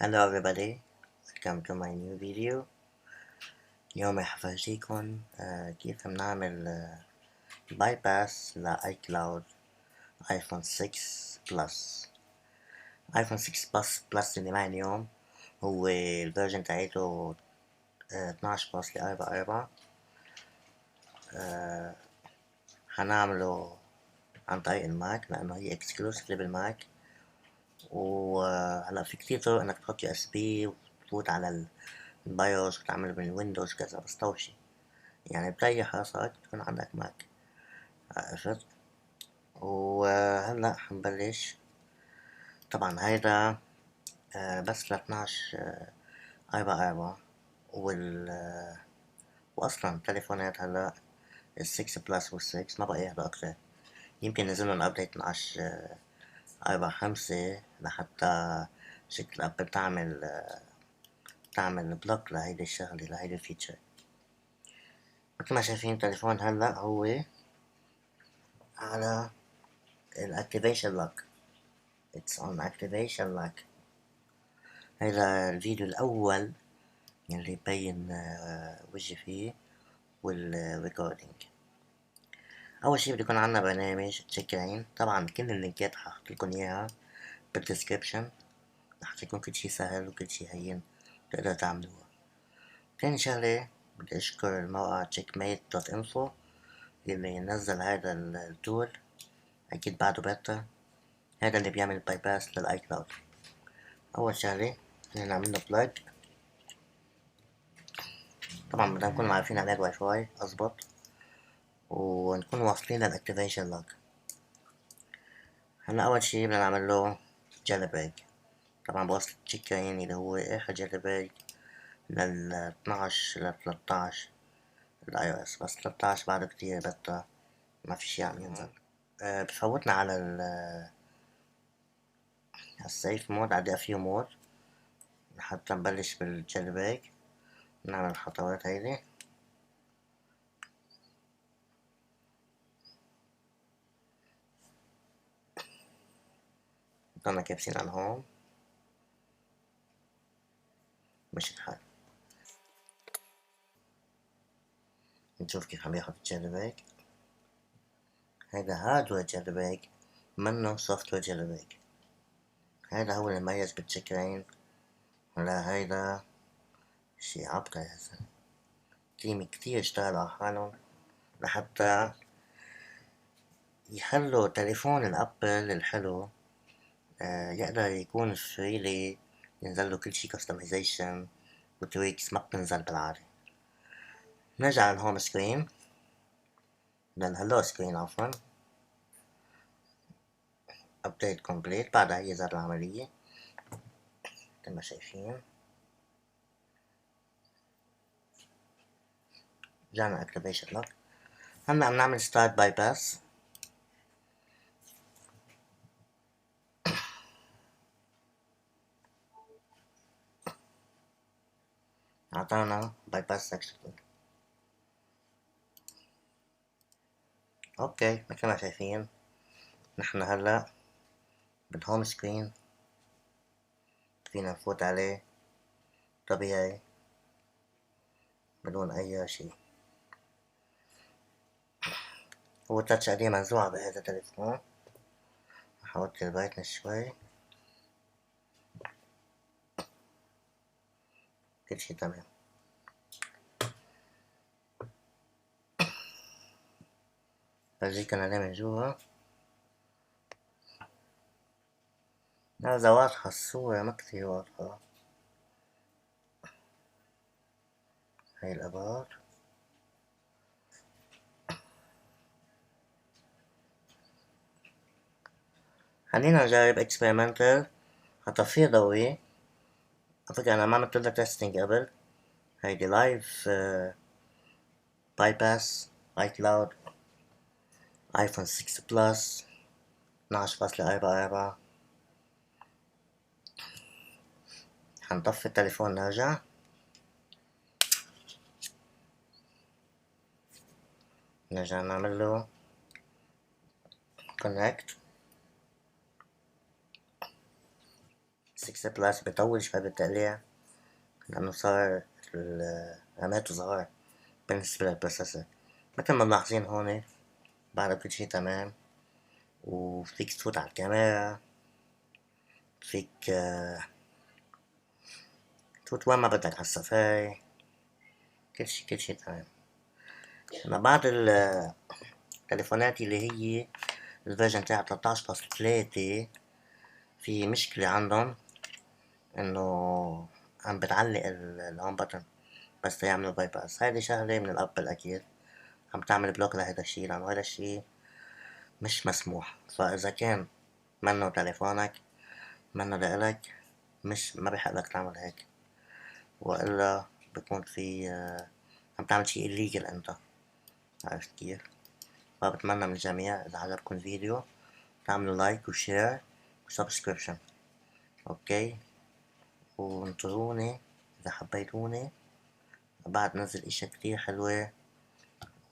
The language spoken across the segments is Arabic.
Hello everybody, welcome to my new video. اليوم راح افرجيكم كيف بنعمل باي باس لايكلاود ايفون 6 بلس. ايفون 6 بلس اللي معي اليوم هو الفيرجن تاعته 12.44. حنعمله عن طريق الماك لانه هي اكسكلوسيف بالماك. وهلا في كتير طرق انك تحط USB وتفوت على البايوس وتعمل من ويندوز كذا، بس طوشي يعني بتريح راسك تكون عندك ماك. عرفت؟ وهلا حنبلش. طبعا هيدا بس ل12 4 واصلا تليفونات هلا ال6 بلس وال6 ما بقى ياخدوا اكتر. يمكن نزلن ابديت 12 4.5 لحتى شركة ابل تعمل بلوك لهيدي الشغلة، لهيدي الفيتشر. مثل ما شايفين التليفون هلا هو على الاكتيفيشن لوك. It's on activation lock. هذا الفيديو الأول اللي يبين وجهي فيه والريكوردينج. أول شي بده يكون عنا برنامج تشيكرين. طبعا كل اللينكات حاحطلكن إياها بالديسكريبشن لحتى يكون كل شي سهل وكل شي هين تقدروا تعملوها. تاني شغلة بدي أشكر الموقع checkmate.info اللي نزل هذا التول، أكيد بعده بيتا. هذا اللي بيعمل باي باس للآيكلاود. أول شغلة بدنا نعمله بلاج. طبعا بدنا نكون عارفين عليه الواي فاي أظبط، ونكون واصلين للأكتيفيشن لوك. هلا أول شي بدنا نعمله جيلي بريك. طبعا بوصل تشيكرين اللي هو آخر جيلي بريك لل 12 ل 13 الاي او اس، بس 13 بعده كتير بتا ما في شي عم ينزل. بفوتنا على السيف مود، على فيه مود لحتى نبلش بالجيلي بريك. نعمل الخطوات هيدي. ضلنا كابسين على هون مشي الحال. نشوف كيف عم ياخد الجيلي بريك. هيدا هاردوير جيلي بريك منه سوفت وير جيلي بريك. هيدا هو المميز بالتشيكرين. لا هيدا شي عبقري يا زلمة. تيم كتير اشتغلوا على حالهم لحتى يخلوا تليفون الابل الحلو يقدر يكون فريلي ينزله كل شي كستمايزيشن وتويكس ما بتنزل بالعادة. نرجع للهوم سكرين، للهلو سكرين عفوا. ابديت كومبليت، بعدها هي زاد العملية مثل ما شايفين. رجعنا اكتيفيشن لوك. هلا عم نعمل ستارت باي باس. عطانا باي باس سكشن. اوكي مثل ما شايفين نحن هلا بالهوم سكرين فينا نفوت عليه طبيعي بدون اي شي. هو تاتش ايدي منزوعة بهذا التليفون. حاولت البرايتنس شوي، كل شي تمام. برجيكن عليه من جوا. هذا واضحة الصورة، ما كتير واضحة. هاي الابار. خلينا نجرب اكسبيرمنتال. هطفيه ضوئي. على فكرة انا ما عملت لها تيستينج قبل. هيدي لايف باي باس ايكلاود ايفون 6 بلس 12.44. حنطفي التليفون نرجع. نرجع نعمل له كونكت. 6 بلس بيطول شوي بالتقليع لأنه صار راماته صغار بالنسبة للبروسيسور. مثل ما ملاحظين هون بعد كل شي تمام، وفيك تفوت على الكاميرا، فيك تفوت وين ما بدك على السفاري، كل شي تمام. أما بعض التليفونات اللي هي الفيرجن تاع 13.3 في مشكلة عندهم انه عم بتعلق الهوم بutton بس يعملوا باي باس. هيدي شغلة من الابل اكيد عم تعمل بلوك لهيدا الشي، لانه هيدا الشي مش مسموح. فاذا كان منه تليفونك منه لإلك مش ما بيحق لك تعمل هيك، والا بيكون في عم تعمل شي illegal انت. عرفت كيف؟ فبتمنى من الجميع اذا عجبكم الفيديو تعملوا لايك وشير وسبسكريبشن. اوكي، وانطروني اذا حبيتوني بعد نزل اشياء كتير حلوة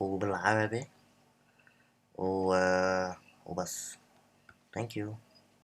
وبالعربي وبس. ثانك يو.